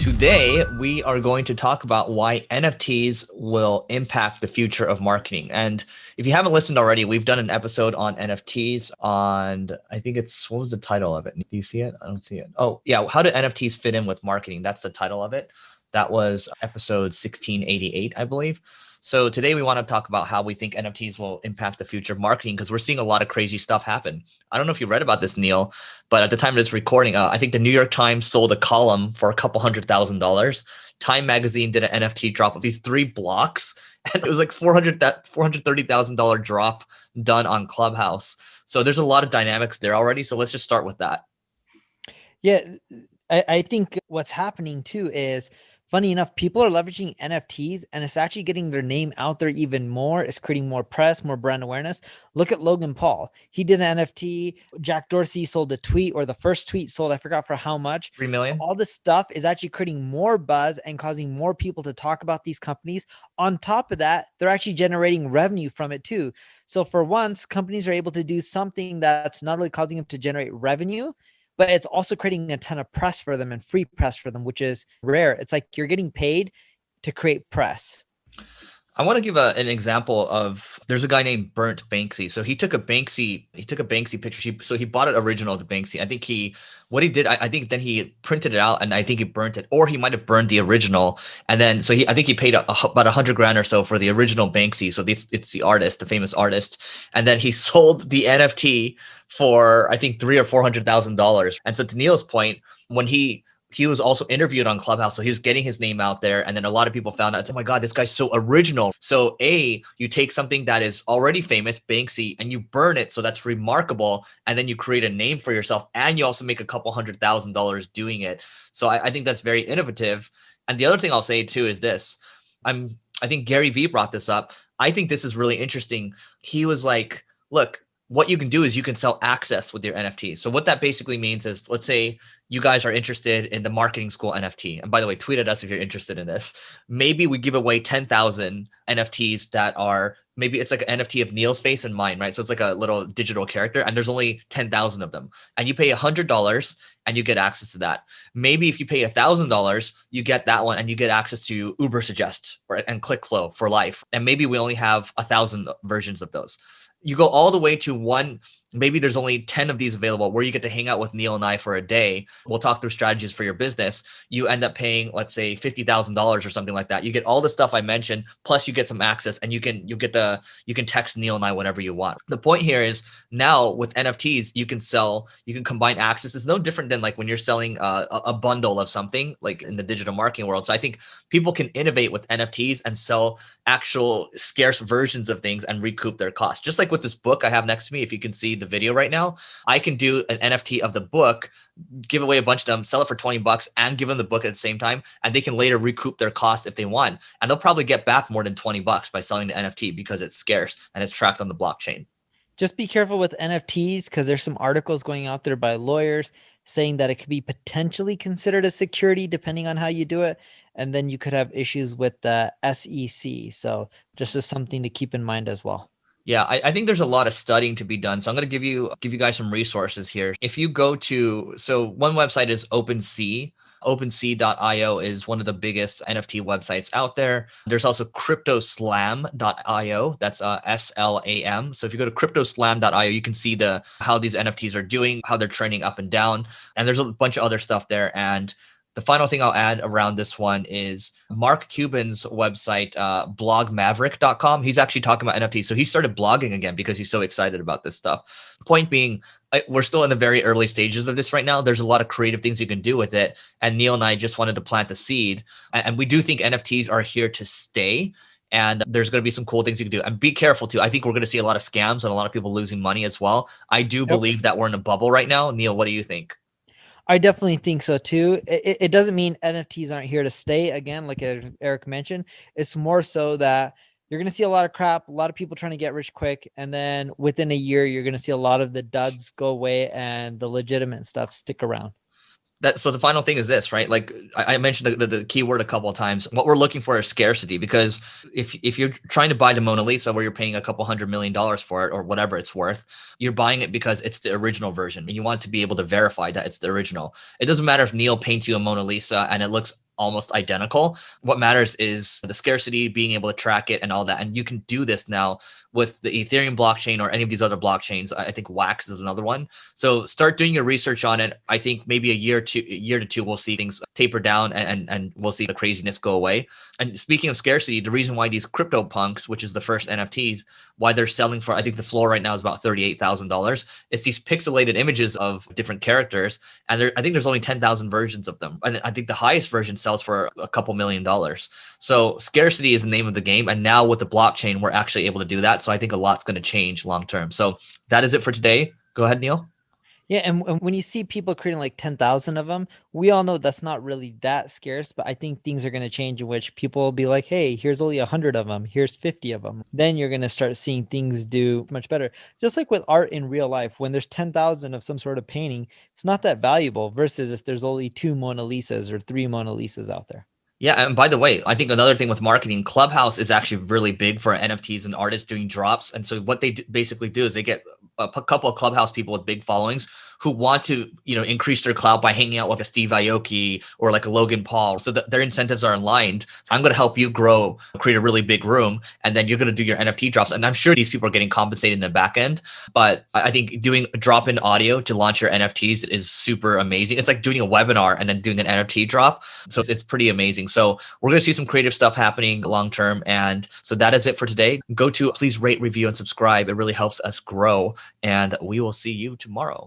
Today, we are going to talk about why NFTs will impact the future of marketing. And if you haven't listened already, we've done an episode on NFTs on, I think it's, what was the title of it? Do you see it? I don't see it. Oh, yeah. How do NFTs fit in with marketing? That's the title of it. That was episode 1688, I believe. So today we want to talk about how we think NFTs will impact the future of marketing because we're seeing a lot of crazy stuff happen. I don't know if you read about this, Neil, but at the time of this recording, I think the New York Times sold a column for a couple $100,000. Time Magazine did an NFT drop of these 3 blocks, and it was like $430,000 drop done on Clubhouse. So there's a lot of dynamics there already. So let's just start with that. Yeah, I think what's happening too is, funny enough, people are leveraging NFTs and it's actually getting their name out there even more. It's creating more press, more brand awareness. Look at Logan Paul. He did an NFT. Jack Dorsey sold a tweet, or the first tweet sold, I forgot for how much. 3 million. All this stuff is actually creating more buzz and causing more people to talk about these companies. On top of that, they're actually generating revenue from it too. So for once, companies are able to do something that's not only causing them to generate revenue, but it's also creating a ton of press for them and free press for them, which is rare. It's like you're getting paid to create press. I want to give an example of, there's a guy named Burnt Banksy. So he took a Banksy picture. So he bought an original of the Banksy. I think what he did, I think then he printed it out and I think he burnt it, or he might've burned the original. And then, so I think he paid about $100,000 or so for the original Banksy. So it's the artist, the famous artist. And then he sold the NFT for, I think, $300,000 or $400,000. And so to Neil's point, when he was also interviewed on Clubhouse. So he was getting his name out there. And then a lot of people found out, oh my God, this guy's so original. So you take something that is already famous, Banksy, and you burn it. So that's remarkable. And then you create a name for yourself. And you also make a couple $100,000 doing it. So I think that's very innovative. And the other thing I'll say too is this. I think Gary Vee brought this up. I think this is really interesting. He was like, look, what you can do is you can sell access with your NFT. So what that basically means is, let's say you guys are interested in the marketing school NFT. And by the way, tweet at us if you're interested in this. Maybe we give away 10,000 NFTs that are, maybe it's like an NFT of Neil's face and mine, right? So it's like a little digital character and there's only 10,000 of them. And you pay $100 and you get access to that. Maybe if you pay $1,000, you get that one and you get access to Uber Suggest and ClickFlow for life. And maybe we only have 1,000 versions of those. You go all the way to one, maybe there's only 10 of these available where you get to hang out with Neil and I for a day. We'll talk through strategies for your business. You end up paying, let's say, $50,000 or something like that. You get all the stuff I mentioned, plus you get some access and you can text Neil and I whenever you want. The point here is now with NFTs, you can combine access. It's no different than like when you're selling a bundle of something like in the digital marketing world. So I think people can innovate with NFTs and sell actual scarce versions of things and recoup their costs. Just like with this book I have next to me, if you can see the video right now, I can do an NFT of the book, give away a bunch of them, sell it for $20 and give them the book at the same time. And they can later recoup their costs if they want. And they'll probably get back more than $20 by selling the NFT because it's scarce and it's tracked on the blockchain. Just be careful with NFTs because there's some articles going out there by lawyers saying that it could be potentially considered a security depending on how you do it. And then you could have issues with the SEC. So just as something to keep in mind as well. Yeah, I think there's a lot of studying to be done. So I'm going to give you guys some resources here. If you go to, so one website is OpenSea. OpenSea.io is one of the biggest NFT websites out there. There's also CryptoSlam.io. That's SLAM. So if you go to CryptoSlam.io, you can see how these NFTs are doing, how they're trending up and down. And there's a bunch of other stuff there. And the final thing I'll add around this one is Mark Cuban's website, blogmaverick.com. He's actually talking about NFTs. So he started blogging again because he's so excited about this stuff. Point being, we're still in the very early stages of this right now. There's a lot of creative things you can do with it. And Neil and I just wanted to plant the seed. And we do think NFTs are here to stay. And there's going to be some cool things you can do. And be careful too. I think we're going to see a lot of scams and a lot of people losing money as well. I do believe that we're in a bubble right now. Neil, what do you think? I definitely think so too. It doesn't mean NFTs aren't here to stay. Again, like Eric mentioned, it's more so that you're going to see a lot of crap, a lot of people trying to get rich quick. And then within a year, you're going to see a lot of the duds go away and the legitimate stuff stick around. So the final thing is this, right? Like I mentioned the key word a couple of times. What we're looking for is scarcity, because if you're trying to buy the Mona Lisa where you're paying a couple $100 million for it or whatever it's worth, you're buying it because it's the original version and you want to be able to verify that it's the original. It doesn't matter if Neil paints you a Mona Lisa and it looks almost identical. What matters is the scarcity, being able to track it and all that. And you can do this now with the Ethereum blockchain or any of these other blockchains. I think Wax is another one. So start doing your research on it. I think maybe a year to two, we'll see things taper down and we'll see the craziness go away. And speaking of scarcity, the reason why these crypto punks, which is the first NFTs, why they're selling for, I think the floor right now is about $38,000. It's these pixelated images of different characters. And I think there's only 10,000 versions of them. And I think the highest version sells for a couple $1,000,000. So scarcity is the name of the game. And now with the blockchain, we're actually able to do that. So I think a lot's going to change long term. So that is it for today. Go ahead, Neil. Yeah, and when you see people creating like 10,000 of them, we all know that's not really that scarce, but I think things are going to change in which people will be like, hey, here's only 100 of them, here's 50 of them. Then you're going to start seeing things do much better. Just like with art in real life, when there's 10,000 of some sort of painting, it's not that valuable versus if there's only 2 Mona Lisas or 3 Mona Lisas out there. Yeah, and by the way, I think another thing with marketing, Clubhouse is actually really big for NFTs and artists doing drops. And so what they basically do is they get a couple of Clubhouse people with big followings who want to, increase their clout by hanging out with a Steve Aoki or like a Logan Paul, so that their incentives are aligned. I'm going to help you grow, create a really big room, and then you're going to do your NFT drops. And I'm sure these people are getting compensated in the back end, but I think doing drop-in audio to launch your NFTs is super amazing. It's like doing a webinar and then doing an NFT drop. So it's pretty amazing. So we're going to see some creative stuff happening long term. And so that is it for today. Please rate, review, and subscribe. It really helps us grow. And we will see you tomorrow.